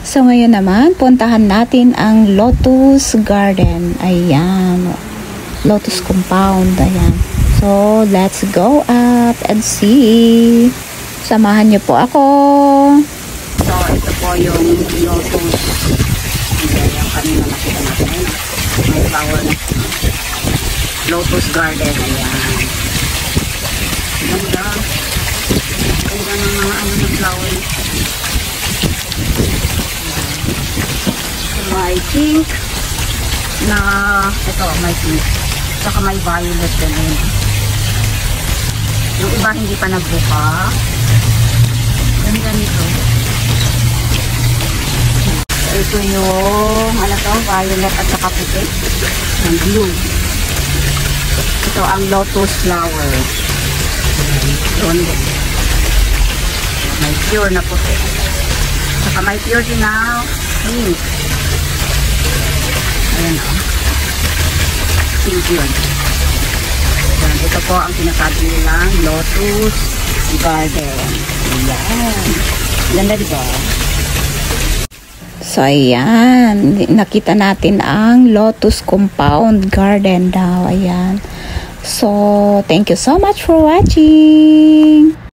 So ngayon naman, puntahan natin ang Lotus Garden. Ayan. Lotus Compound. Ayan. So, let's go up and see. Samahan niyo po ako. So, ito po yung Lotus. Yung kanina nakita natin. May flower na. Lotus Garden. Ayan. Ganda. Ganda ng mga ano ng flower. May pink na ito, may pink. Saka may violet din. Yung iba hindi pa nagbuka. Ganda nito. Ito yung ano to, violet at saka puti. Ang blue. Ito ang lotus flower. Doon din. May pure na puti. Saka may pure din na pink. Ayan o. Pink yun. Ayan, ito po ang sinasabi nilang Lotus Garden. Ayan. Ganda diba? So, ayan. Nakita natin ang Lotus Compound Garden daw. Ayan. So, thank you so much for watching.